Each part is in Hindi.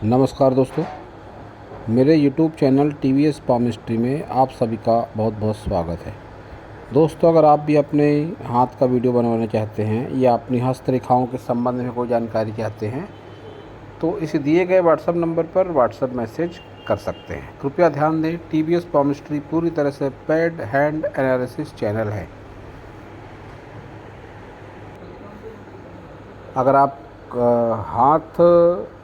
नमस्कार दोस्तों, मेरे YouTube चैनल TVS पामिस्ट्री में आप सभी का बहुत बहुत स्वागत है। दोस्तों, अगर आप भी अपने हाथ का वीडियो बनवाना चाहते हैं या अपनी हस्तरेखाओं के संबंध में कोई जानकारी चाहते हैं तो इस दिए गए व्हाट्सएप नंबर पर व्हाट्सएप मैसेज कर सकते हैं। कृपया ध्यान दें, TVS पामिस्ट्री पूरी तरह से पेड हैंड एनालिसिस चैनल है। अगर आप हाथ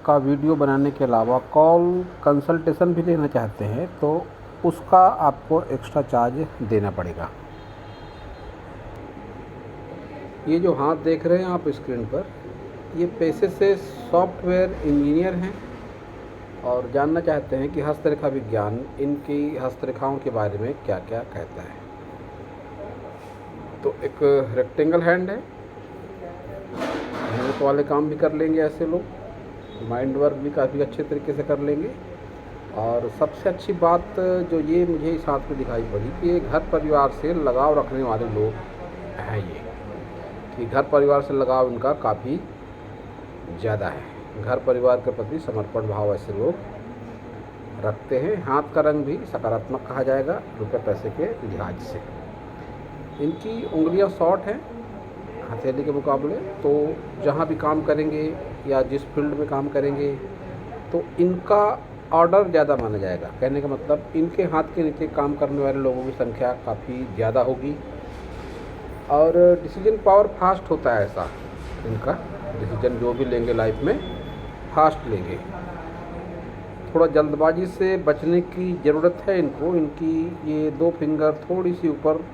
का वीडियो बनाने के अलावा कॉल कंसल्टेशन भी लेना चाहते हैं तो उसका आपको एक्स्ट्रा चार्ज देना पड़ेगा। ये जो हाथ देख रहे हैं आप स्क्रीन पर, ये पेशे से सॉफ्टवेयर इंजीनियर हैं और जानना चाहते हैं कि हस्तरेखा विज्ञान इनकी हस्तरेखाओं के बारे में क्या क्या कहता है। तो एक रेक्टेंगल हैंड है, मेहनत वाले काम भी कर लेंगे ऐसे लोग, माइंड वर्क भी काफ़ी अच्छे तरीके से कर लेंगे। और सबसे अच्छी बात जो ये मुझे इस हाथ में दिखाई पड़ी कि ये घर परिवार से लगाव रखने वाले लोग हैं। ये कि घर परिवार से लगाव इनका काफ़ी ज़्यादा है, घर परिवार के प्रति समर्पण भाव ऐसे लोग रखते हैं। हाथ का रंग भी सकारात्मक कहा जाएगा रुपये पैसे के लिहाज से। इनकी उंगलियां शॉर्ट हैं हथेली के मुकाबले, तो जहाँ भी काम करेंगे या जिस फील्ड में काम करेंगे तो इनका ऑर्डर ज़्यादा माना जाएगा। कहने का मतलब इनके हाथ के नीचे काम करने वाले लोगों की संख्या काफ़ी ज़्यादा होगी और डिसीजन पावर फास्ट होता है। ऐसा इनका डिसीजन जो भी लेंगे लाइफ में फास्ट लेंगे। थोड़ा जल्दबाजी से बचने की ज़रूरत है इनको। इनकी ये दो फिंगर थोड़ी सी ऊपर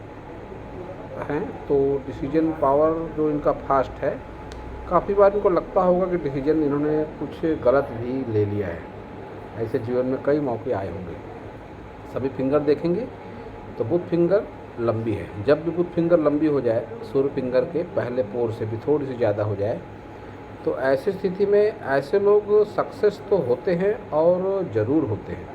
हैं तो डिसीजन पावर जो इनका फास्ट है। काफ़ी बार इनको लगता होगा कि डिसीजन इन्होंने कुछ गलत भी ले लिया है। ऐसे जीवन में कई मौके आए होंगे। सभी फिंगर देखेंगे तो बुध फिंगर लंबी है। जब भी बुध फिंगर लंबी हो जाए, सूर्य फिंगर के पहले पोर से भी थोड़ी सी ज़्यादा हो जाए, तो ऐसी स्थिति में ऐसे लोग सक्सेस तो होते हैं और ज़रूर होते हैं।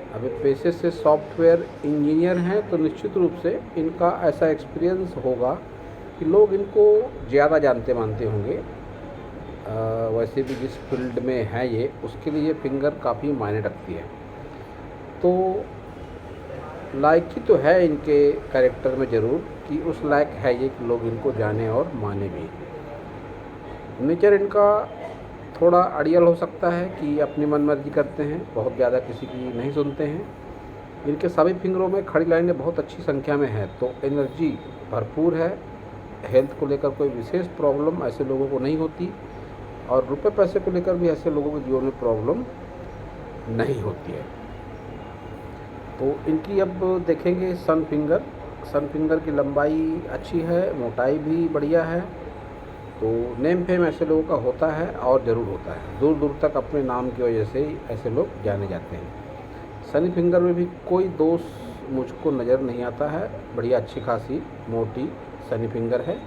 अभी पेशे से सॉफ्टवेयर इंजीनियर हैं तो निश्चित रूप से इनका ऐसा एक्सपीरियंस होगा कि लोग इनको ज़्यादा जानते मानते होंगे। वैसे भी जिस फील्ड में है ये, उसके लिए फिंगर काफ़ी मायने रखती है। तो लायकी तो है इनके कैरेक्टर में ज़रूर कि उस लायक है ये कि लोग इनको जाने और माने भी। नेचर इनका थोड़ा अड़ियल हो सकता है कि अपनी मनमर्जी करते हैं, बहुत ज़्यादा किसी की नहीं सुनते हैं। इनके सभी फिंगरों में खड़ी लाइनें बहुत अच्छी संख्या में है तो एनर्जी भरपूर है। हेल्थ को लेकर कोई विशेष प्रॉब्लम ऐसे लोगों को नहीं होती और रुपए पैसे को लेकर भी ऐसे लोगों के जीवन में प्रॉब्लम नहीं होती है। तो इनकी अब देखेंगे सन फिंगर। सन फिंगर की लंबाई अच्छी है, मोटाई भी बढ़िया है। तो नेम फेम ऐसे लोगों का होता है और ज़रूर होता है। दूर दूर तक अपने नाम की वजह से ऐसे लोग जाने जाते हैं। सनी फिंगर में भी कोई दोष मुझको नज़र नहीं आता है। बढ़िया अच्छी खासी मोटी सनी फिंगर है।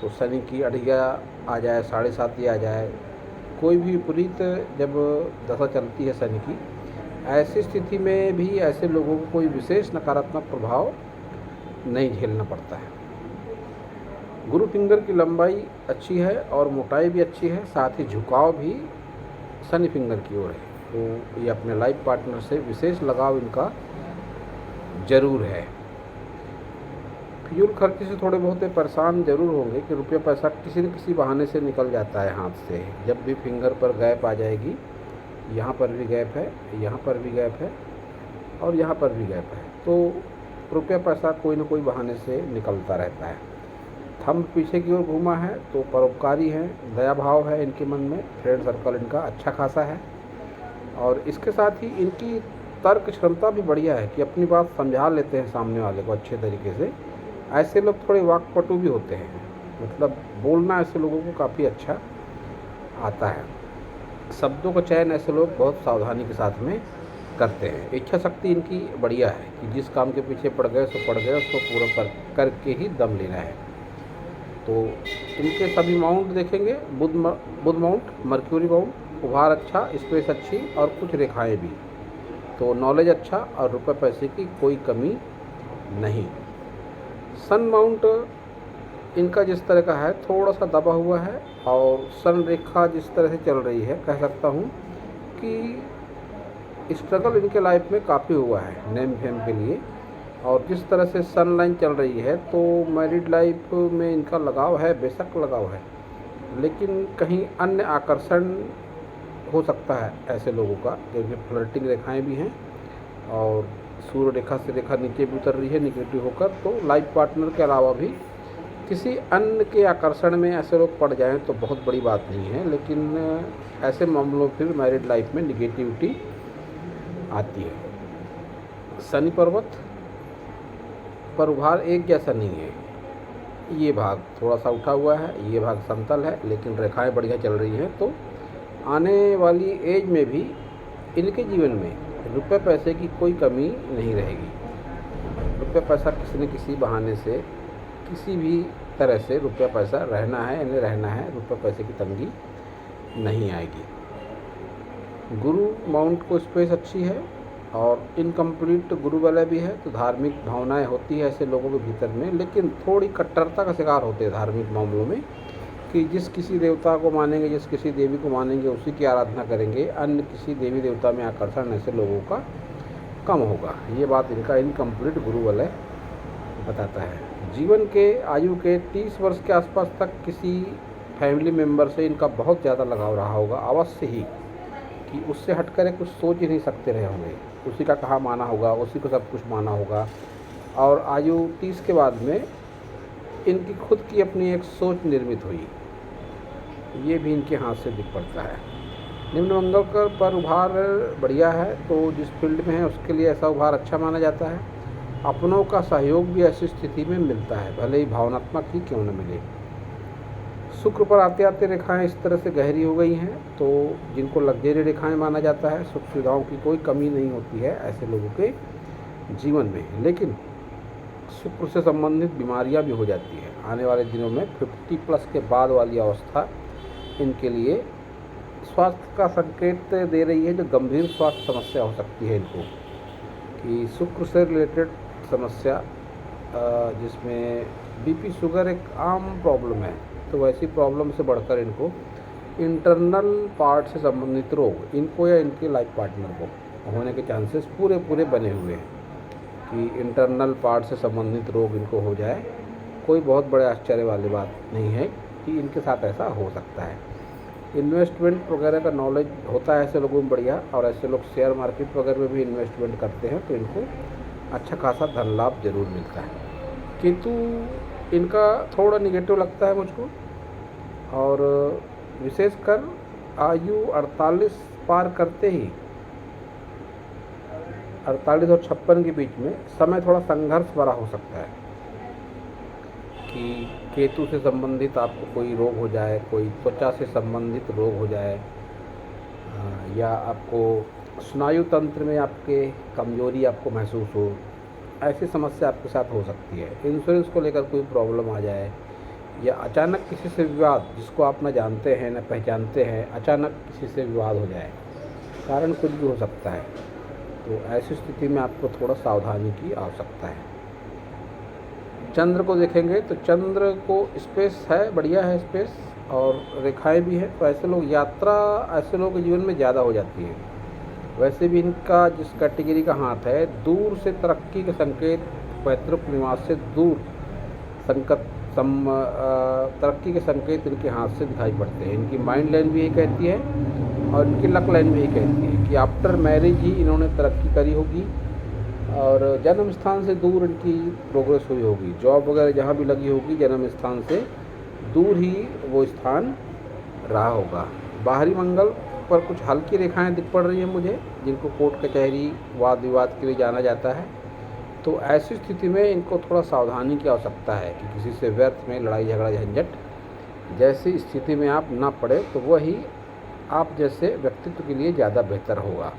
तो सनी की अढ़िया आ जाए, 7.5 आ जाए, कोई भी विपरीत जब दशा चलती है सनी की, ऐसी स्थिति में भी ऐसे लोगों को कोई विशेष नकारात्मक प्रभाव नहीं झेलना पड़ता है। गुरु फिंगर की लंबाई अच्छी है और मोटाई भी अच्छी है, साथ ही झुकाव भी सनी फिंगर की ओर है। तो ये अपने लाइफ पार्टनर से विशेष लगाव इनका ज़रूर है। फिजूल खर्ची से थोड़े बहुत परेशान ज़रूर होंगे कि रुपया पैसा किसी न किसी बहाने से निकल जाता है हाथ से। जब भी फिंगर पर गैप आ जाएगी, यहाँ पर भी गैप है, यहाँ पर भी गैप है और यहाँ पर भी गैप है, तो रुपया पैसा कोई न कोई बहाने से निकलता रहता है। थंब पीछे की ओर घूमा है तो परोपकारी है, दया भाव है इनके मन में। फ्रेंड सर्कल इनका अच्छा खासा है और इसके साथ ही इनकी तर्क क्षमता भी बढ़िया है कि अपनी बात समझा लेते हैं सामने वाले को अच्छे तरीके से। ऐसे लोग थोड़े वाक्पटु भी होते हैं, मतलब बोलना ऐसे लोगों को काफ़ी अच्छा आता है। शब्दों का चयन ऐसे लोग बहुत सावधानी के साथ में करते हैं। इच्छा शक्ति इनकी बढ़िया है कि जिस काम के पीछे पड़ गए सो पड़ गए, उसको पूरा करके ही दम लेना है। तो इनके सभी माउंट देखेंगे, बुध माउंट, मर्क्यूरी माउंट, उभार अच्छा, स्पेस अच्छी और कुछ रेखाएं भी। तो नॉलेज अच्छा और रुपए पैसे की कोई कमी नहीं। सन माउंट इनका जिस तरह का है थोड़ा सा दबा हुआ है और सन रेखा जिस तरह से चल रही है, कह सकता हूँ क्योंकि स्ट्रगल इनके लाइफ में काफ़ी हुआ है नेम फेम के लिए, और जिस तरह से सन लाइन चल रही है तो मैरिड लाइफ में इनका लगाव है, बेशक लगाव है, लेकिन कहीं अन्य आकर्षण हो सकता है ऐसे लोगों का, क्योंकि फ्लर्टिंग रेखाएं भी हैं और सूर्य रेखा से रेखा नीचे भी उतर रही है निगेटिव होकर, तो लाइफ पार्टनर के अलावा भी किसी अन्य के आकर्षण में ऐसे लोग पड़ जाएं तो बहुत बड़ी बात नहीं है, लेकिन ऐसे मामलों में फिर मैरिड लाइफ में निगेटिविटी आती है। शनि पर्वत पर उभार एक जैसा नहीं है, ये भाग थोड़ा सा उठा हुआ है, ये भाग समतल है, लेकिन रेखाएं बढ़िया चल रही हैं, तो आने वाली एज में भी इनके जीवन में रुपए पैसे की कोई कमी नहीं रहेगी। रुपये पैसा किसी न किसी बहाने से किसी भी तरह से रुपया पैसा रहना है, इन्हें रहना है, रुपये पैसे की तंगी नहीं आएगी। गुरु माउंट को स्पेस अच्छी है और इनकम्प्लीट गुरु वाला भी है, तो धार्मिक भावनाएं होती है ऐसे लोगों के भीतर में, लेकिन थोड़ी कट्टरता का शिकार होते हैं धार्मिक मामलों में, कि जिस किसी देवता को मानेंगे, जिस किसी देवी को मानेंगे उसी की आराधना करेंगे, अन्य किसी देवी देवता में आकर्षण ऐसे लोगों का कम होगा। ये बात इनका इनकम्प्लीट गुरु वाला बताता है। जीवन के आयु के 30 वर्ष के आसपास तक किसी फैमिली मेम्बर से इनका बहुत ज़्यादा लगाव रहा होगा, अवश्य ही, कि उससे हटकर कुछ सोच ही नहीं सकते रहे होंगे, उसी का कहा माना होगा, उसी को सब कुछ माना होगा। और आयु 30 के बाद में इनकी खुद की अपनी एक सोच निर्मित हुई, ये भी इनके हाथ से दिख पड़ता है। निम्न मंगल पर उभार बढ़िया है, तो जिस फील्ड में है उसके लिए ऐसा उभार अच्छा माना जाता है। अपनों का सहयोग भी ऐसी स्थिति में मिलता है, भले ही भावनात्मक ही क्यों न मिले। शुक्र पर आते आते रेखाएं इस तरह से गहरी हो गई हैं, तो जिनको लग्जरी रेखाएं माना जाता है, सुख सुविधाओं की कोई कमी नहीं होती है ऐसे लोगों के जीवन में, लेकिन शुक्र से संबंधित बीमारियां भी हो जाती है। आने वाले दिनों में 50+ के बाद वाली अवस्था इनके लिए स्वास्थ्य का संकेत दे रही है, जो गंभीर स्वास्थ्य समस्या हो सकती है इनको, कि शुक्र से रिलेटेड समस्या, जिसमें बीपी शुगर एक आम प्रॉब्लम है, तो वैसी प्रॉब्लम से बढ़कर इनको इंटरनल पार्ट से संबंधित रोग, इनको या इनके लाइफ पार्टनर को होने के चांसेस पूरे बने हुए हैं, कि इंटरनल पार्ट से संबंधित रोग इनको हो जाए। कोई बहुत बड़े आश्चर्य वाली बात नहीं है कि इनके साथ ऐसा हो सकता है। इन्वेस्टमेंट वगैरह का नॉलेज होता है ऐसे लोगों में बढ़िया, और ऐसे लोग शेयर मार्केट वगैरह में भी इन्वेस्टमेंट करते हैं, तो इनको अच्छा खासा धन लाभ जरूर मिलता है। किंतु इनका थोड़ा निगेटिव लगता है मुझको, और विशेषकर आयु 48 पार करते ही 48 और 56 के बीच में समय थोड़ा संघर्ष भरा हो सकता है, कि केतु से संबंधित आपको कोई रोग हो जाए, कोई त्वचा से संबंधित रोग हो जाए, या आपको स्नायु तंत्र में आपके कमजोरी आपको महसूस हो, ऐसी समस्या आपके साथ हो सकती है। इंश्योरेंस को लेकर कोई प्रॉब्लम आ जाए, या अचानक किसी से विवाद, जिसको आप न जानते हैं न पहचानते हैं, अचानक किसी से विवाद हो जाए, कारण कुछ भी हो सकता है, तो ऐसी स्थिति में आपको थोड़ा सावधानी की आवश्यकता है। चंद्र को देखेंगे तो चंद्र को स्पेस है, बढ़िया है स्पेस, और रेखाएं भी हैं, तो ऐसे लोग यात्रा ऐसे लोगों के जीवन में ज़्यादा हो जाती है। वैसे भी इनका जिस कैटेगरी का हाथ है, दूर से तरक्की के संकेत, पैतृक निवास से दूर तरक्की के संकेत इनके हाथ से दिखाई पड़ते हैं। इनकी माइंड लाइन भी यही कहती है, और इनकी लक लाइन भी यही कहती है कि आफ्टर मैरिज ही इन्होंने तरक्की करी होगी, और जन्म स्थान से दूर इनकी प्रोग्रेस हुई होगी। जॉब वगैरह जहाँ भी लगी होगी, जन्म स्थान से दूर ही वो स्थान रहा होगा। बाहरी मंगल पर कुछ हल्की रेखाएं दिख पड़ रही हैं मुझे, जिनको कोर्ट कचहरी वाद विवाद के लिए जाना जाता है, तो ऐसी स्थिति में इनको थोड़ा सावधानी की आवश्यकता है, कि किसी से व्यर्थ में लड़ाई झगड़ा झंझट जैसी स्थिति में आप ना पड़े, तो वही आप जैसे व्यक्तित्व के लिए ज़्यादा बेहतर होगा।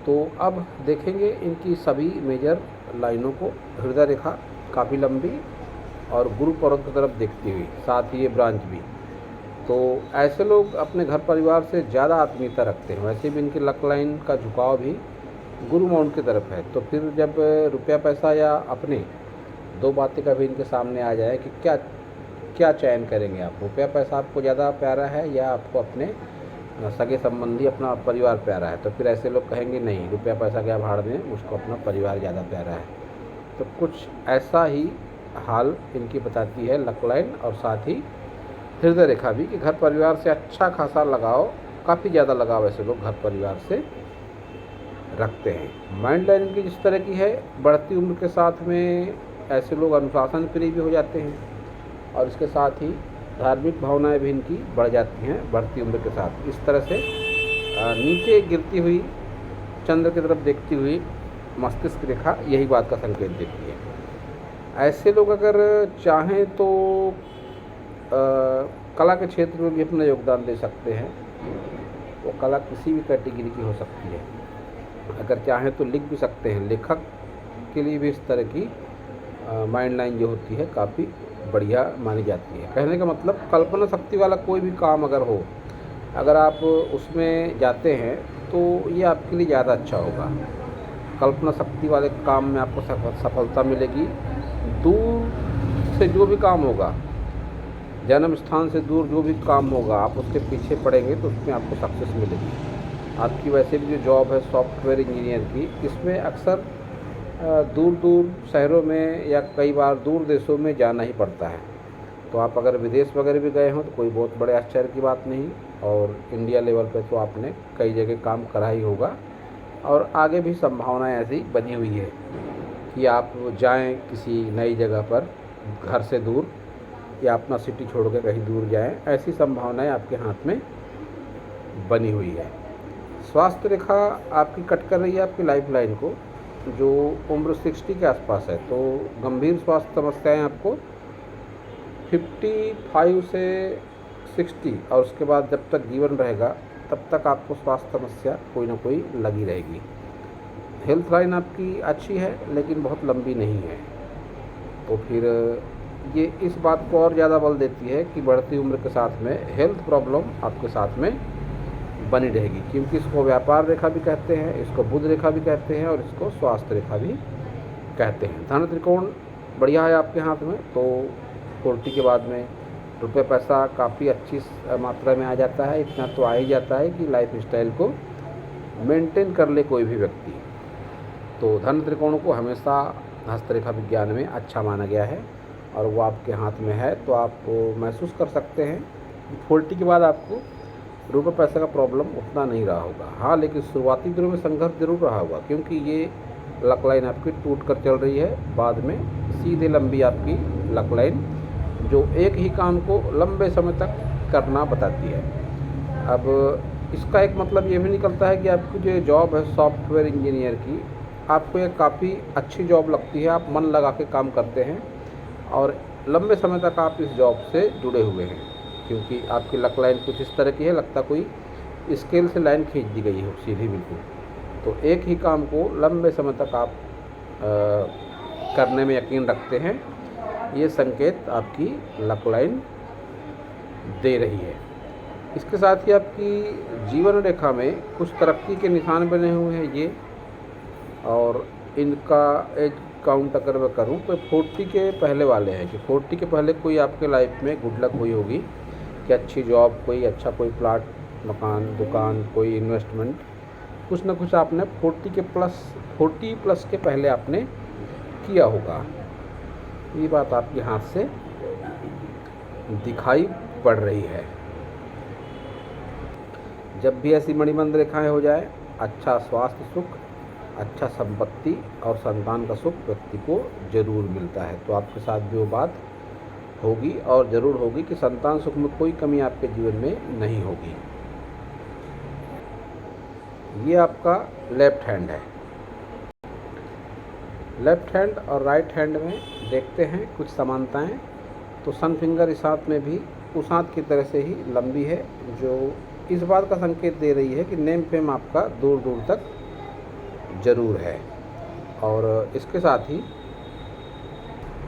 तो अब देखेंगे इनकी सभी मेजर लाइनों को। हृदय रेखा काफ़ी लंबी और गुरु पर्वत की तरफ देखती हुई, साथ ही ये ब्रांच भी, तो ऐसे लोग अपने घर परिवार से ज़्यादा आत्मीयता रखते हैं। वैसे भी इनकी लक लाइन का झुकाव भी गुरु माउंट की तरफ है, तो फिर जब रुपया पैसा या अपने दो बातें कभी इनके सामने आ जाए कि क्या चयन करेंगे आप, रुपया पैसा आपको ज़्यादा प्यारा है या आपको अपने सगे संबंधी अपना परिवार प्यारा है, तो फिर ऐसे लोग कहेंगे नहीं, रुपया पैसा गया भाड़ में, मुझको अपना परिवार ज़्यादा प्यारा है। तो कुछ ऐसा ही हाल इनकी बताती है लक लाइन, और साथ ही हृदय रेखा भी, कि घर परिवार से अच्छा खासा लगाव, काफ़ी ज़्यादा लगाव ऐसे लोग घर परिवार से रखते हैं। माइंड लाइन इनकी जिस तरह की है, बढ़ती उम्र के साथ में ऐसे लोग अनुशासन प्रिय भी हो जाते हैं, और इसके साथ ही धार्मिक भावनाएं भी इनकी बढ़ जाती हैं बढ़ती उम्र के साथ। इस तरह से नीचे गिरती हुई चंद्र की तरफ देखती हुई मस्तिष्क रेखा यही बात का संकेत देती है। ऐसे लोग अगर चाहें तो कला के क्षेत्र में भी अपना योगदान दे सकते हैं। वो कला किसी भी कैटेगरी की हो सकती है। अगर चाहें तो लिख भी सकते हैं। लेखक के लिए भी इस तरह की माइंड लाइन जो होती है काफ़ी बढ़िया मानी जाती है। कहने का मतलब कल्पना शक्ति वाला कोई भी काम अगर हो, अगर आप उसमें जाते हैं तो ये आपके लिए ज़्यादा अच्छा होगा। कल्पना शक्ति वाले काम में आपको सफलता मिलेगी। दूर से जो भी काम होगा, जन्म स्थान से दूर जो भी काम होगा, आप उसके पीछे पड़ेंगे तो उसमें आपको सक्सेस मिलेगी। आपकी वैसे भी जो जॉब है सॉफ्टवेयर इंजीनियर की, इसमें अक्सर दूर दूर शहरों में या कई बार दूर देशों में जाना ही पड़ता है। तो आप अगर विदेश वगैरह भी गए हों तो कोई बहुत बड़े आश्चर्य की बात नहीं, और इंडिया लेवल पे तो आपने कई जगह काम करा ही होगा, और आगे भी संभावनाएं ऐसी बनी हुई है कि आप जाएं किसी नई जगह पर घर से दूर, या अपना सिटी छोड़ के कहीं दूर जाएं, ऐसी संभावनाएं आपके हाथ में बनी हुई है। स्वास्थ्य रेखा आपकी कट कर रही है आपकी लाइफ लाइन को, जो उम्र 60 के आसपास है। तो गंभीर स्वास्थ्य समस्याएं आपको 55 से 60 और उसके बाद जब तक जीवन रहेगा तब तक आपको स्वास्थ्य समस्या कोई ना कोई लगी रहेगी। हेल्थ लाइन आपकी अच्छी है लेकिन बहुत लंबी नहीं है। तो फिर ये इस बात को और ज़्यादा बल देती है कि बढ़ती उम्र के साथ में हेल्थ प्रॉब्लम आपके साथ में बनी रहेगी, क्योंकि इसको व्यापार रेखा भी कहते हैं, इसको बुध रेखा भी कहते हैं, और इसको स्वास्थ्य रेखा भी कहते हैं। धन त्रिकोण बढ़िया है आपके हाथ में, तो 40 के बाद में रुपये पैसा काफ़ी अच्छी मात्रा में आ जाता है। इतना तो आ ही जाता है कि लाइफ स्टाइल को मेंटेन कर ले कोई भी व्यक्ति। तो धन त्रिकोण को हमेशा हस्तरेखा विज्ञान में अच्छा माना गया है, और वो आपके हाथ में है तो आप महसूस कर सकते हैं। 40 के बाद आपको रुपये पैसे का प्रॉब्लम उतना नहीं रहा होगा। हाँ, लेकिन शुरुआती दिनों में संघर्ष जरूर रहा होगा, क्योंकि ये लक लाइन आपकी टूट कर चल रही है। बाद में सीधे लंबी आपकी लक लाइन जो एक ही काम को लंबे समय तक करना बताती है। अब इसका एक मतलब ये भी निकलता है कि आपकी जो जॉब है सॉफ्टवेयर इंजीनियर की, आपको ये काफ़ी अच्छी जॉब लगती है, आप मन लगा के काम करते हैं और लंबे समय तक आप इस जॉब से जुड़े हुए हैं, क्योंकि आपकी लक लाइन कुछ इस तरह की है, लगता कोई स्केल से लाइन खींच दी गई हो सीधी बिल्कुल। तो एक ही काम को लंबे समय तक आप करने में यकीन रखते हैं, ये संकेत आपकी लक लाइन दे रही है। इसके साथ ही आपकी जीवन रेखा में कुछ तरक्की के निशान बने हुए हैं ये, और इनका एज काउंट अगर मैं करूँ तो 40 के पहले वाले हैं, कि 40 के पहले कोई आपके लाइफ में गुड लक हुई होगी कि अच्छी जॉब, कोई अच्छा कोई प्लाट, मकान, दुकान, कोई इन्वेस्टमेंट, कुछ ना कुछ आपने 40 प्लस के पहले आपने किया होगा। ये बात आपके हाथ से दिखाई पड़ रही है। जब भी ऐसी मणिबंध रेखाएं हो जाए, अच्छा स्वास्थ्य सुख, अच्छा संपत्ति और संतान का सुख व्यक्ति को जरूर मिलता है। तो आपके साथ भी वो बात होगी और ज़रूर होगी कि संतान सुख में कोई कमी आपके जीवन में नहीं होगी। ये आपका लेफ्ट हैंड है। लेफ्ट हैंड और राइट हैंड में देखते हैं कुछ समानताएं। तो सन फिंगर इस हाथ में भी उस हाथ की तरह से ही लंबी है, जो इस बात का संकेत दे रही है कि नेम फेम आपका दूर दूर तक ज़रूर है। और इसके साथ ही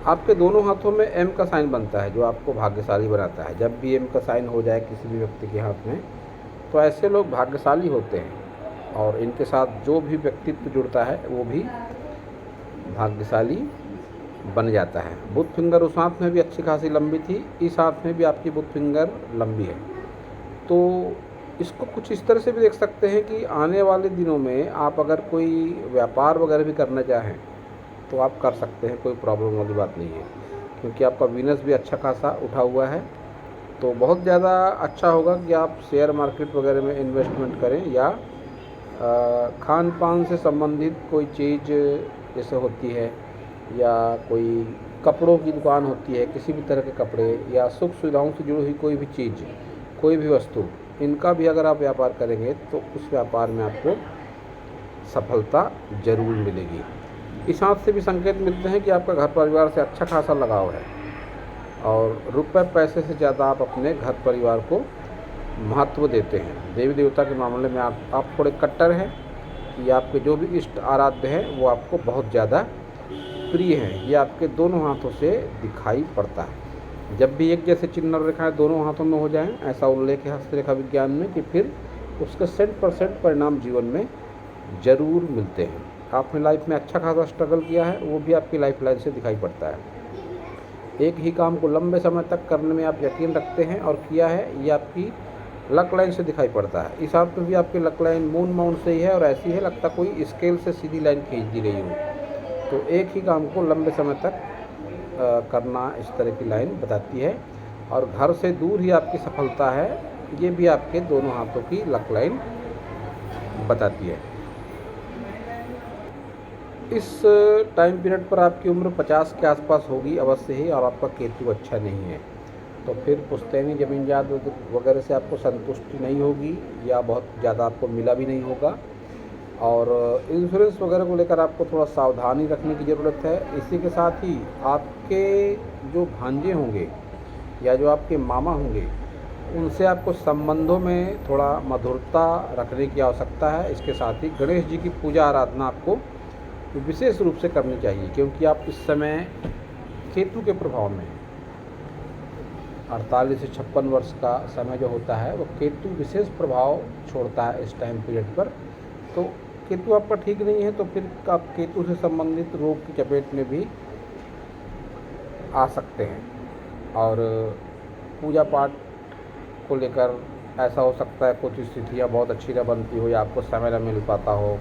आपके दोनों हाथों में एम का साइन बनता है, जो आपको भाग्यशाली बनाता है। जब भी एम का साइन हो जाए किसी भी व्यक्ति के हाथ में, तो ऐसे लोग भाग्यशाली होते हैं, और इनके साथ जो भी व्यक्तित्व जुड़ता है वो भी भाग्यशाली बन जाता है। बुध फिंगर उस हाथ में भी अच्छी खासी लंबी थी, इस हाथ में भी आपकी बुध फिंगर लंबी है। तो इसको कुछ इस तरह से भी देख सकते हैं कि आने वाले दिनों में आप अगर कोई व्यापार वगैरह भी करना चाहें तो आप कर सकते हैं, कोई प्रॉब्लम वाली बात नहीं है, क्योंकि आपका वीनस भी अच्छा खासा उठा हुआ है। तो बहुत ज़्यादा अच्छा होगा कि आप शेयर मार्केट वगैरह में इन्वेस्टमेंट करें, या खान पान से संबंधित कोई चीज़ जैसे होती है, या कोई कपड़ों की दुकान होती है, किसी भी तरह के कपड़े या सुख सुविधाओं से जुड़ी हुई कोई भी चीज़, कोई भी वस्तु, इनका भी अगर आप व्यापार करेंगे तो उस व्यापार में आपको सफलता ज़रूर मिलेगी। इस हाथ से भी संकेत मिलते हैं कि आपका घर परिवार से अच्छा खासा लगाव है, और रुपए पैसे से ज़्यादा आप अपने घर परिवार को महत्व देते हैं। देवी देवता के मामले में आप थोड़े कट्टर हैं, कि आपके जो भी इष्ट आराध्य हैं वो आपको बहुत ज़्यादा प्रिय हैं। ये आपके दोनों हाथों से दिखाई पड़ता है। जब भी एक जैसे चिन्ह और रेखाएं दोनों हाथों में हो जाएं, ऐसा उल्लेख है हस्तरेखा विज्ञान में, कि फिर उसके 100% परिणाम जीवन में ज़रूर मिलते हैं। आपने लाइफ में अच्छा खासा स्ट्रगल किया है, वो भी आपकी लाइफ लाइन से दिखाई पड़ता है। एक ही काम को लंबे समय तक करने में आप यकीन रखते हैं और किया है, ये आपकी लक लाइन से दिखाई पड़ता है। इस हाथ में भी आपकी लक लाइन मून माउंट से ही है, और ऐसी है लगता कोई स्केल से सीधी लाइन खींच दी गई हो। तो एक ही काम को लंबे समय तक करना इस तरह की लाइन बताती है, और घर से दूर ही आपकी सफलता है, ये भी आपके दोनों हाथों की लक लाइन बताती है। इस टाइम पीरियड पर आपकी उम्र 50 के आसपास होगी अवश्य ही, और आपका केतु अच्छा नहीं है, तो फिर पुश्तैनी ज़मीन जायदाद वगैरह से आपको संतुष्टि नहीं होगी, या बहुत ज़्यादा आपको मिला भी नहीं होगा। और इंश्योरेंस वगैरह को लेकर आपको थोड़ा सावधानी रखने की ज़रूरत है। इसी के साथ ही आपके जो भांजे होंगे या जो आपके मामा होंगे, उनसे आपको संबंधों में थोड़ा मधुरता रखने की आवश्यकता है। इसके साथ ही गणेश जी की पूजा आराधना आपको विशेष रूप से करनी चाहिए, क्योंकि आप इस समय केतु के प्रभाव में 48 से 56 वर्ष का समय जो होता है वो केतु विशेष प्रभाव छोड़ता है इस टाइम पीरियड पर। तो केतु आपका ठीक नहीं है, तो फिर आप केतु से संबंधित रोग की चपेट में भी आ सकते हैं। और पूजा पाठ को लेकर ऐसा हो सकता है कुछ स्थितियाँ बहुत अच्छी न बनती हो, या आपको समय न मिल पाता हो,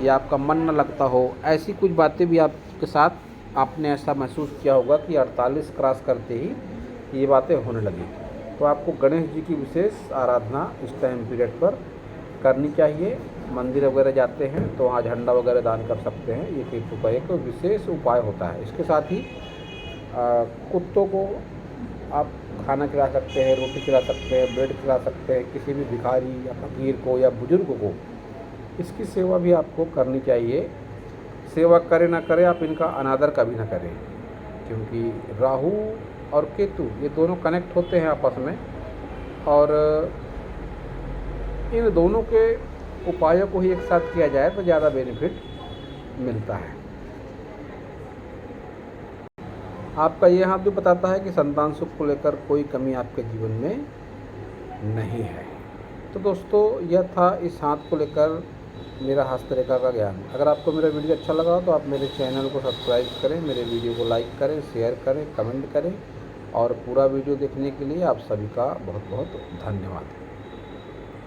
या आपका मन न लगता हो। ऐसी कुछ बातें भी आपके साथ आपने ऐसा महसूस किया होगा कि 48 क्रॉस करते ही ये बातें होने लगी। तो आपको गणेश जी की विशेष आराधना इस टाइम पीरियड पर करनी चाहिए। मंदिर वगैरह जाते हैं तो वहाँ झंडा वगैरह दान कर सकते हैं, ये केतु का एक विशेष उपाय होता है। इसके साथ ही कुत्तों को आप खाना खिला सकते हैं, रोटी खिला सकते हैं, ब्रेड खिला सकते हैं, किसी भी भिखारी या फकीर को या बुजुर्ग को इसकी सेवा भी आपको करनी चाहिए। सेवा करें ना करें, आप इनका अनादर कभी ना करें, क्योंकि राहु और केतु ये दोनों कनेक्ट होते हैं आपस में, और इन दोनों के उपायों को ही एक साथ किया जाए तो ज़्यादा बेनिफिट मिलता है। आपका ये हाथ भी बताता है कि संतान सुख को लेकर कोई कमी आपके जीवन में नहीं है। तो दोस्तों, यह था इस हाथ को लेकर मेरा हस्तरेखा का ज्ञान। अगर आपको मेरा वीडियो अच्छा लगा तो आप मेरे चैनल को सब्सक्राइब करें, मेरे वीडियो को लाइक करें, शेयर करें, कमेंट करें, और पूरा वीडियो देखने के लिए आप सभी का बहुत बहुत धन्यवाद।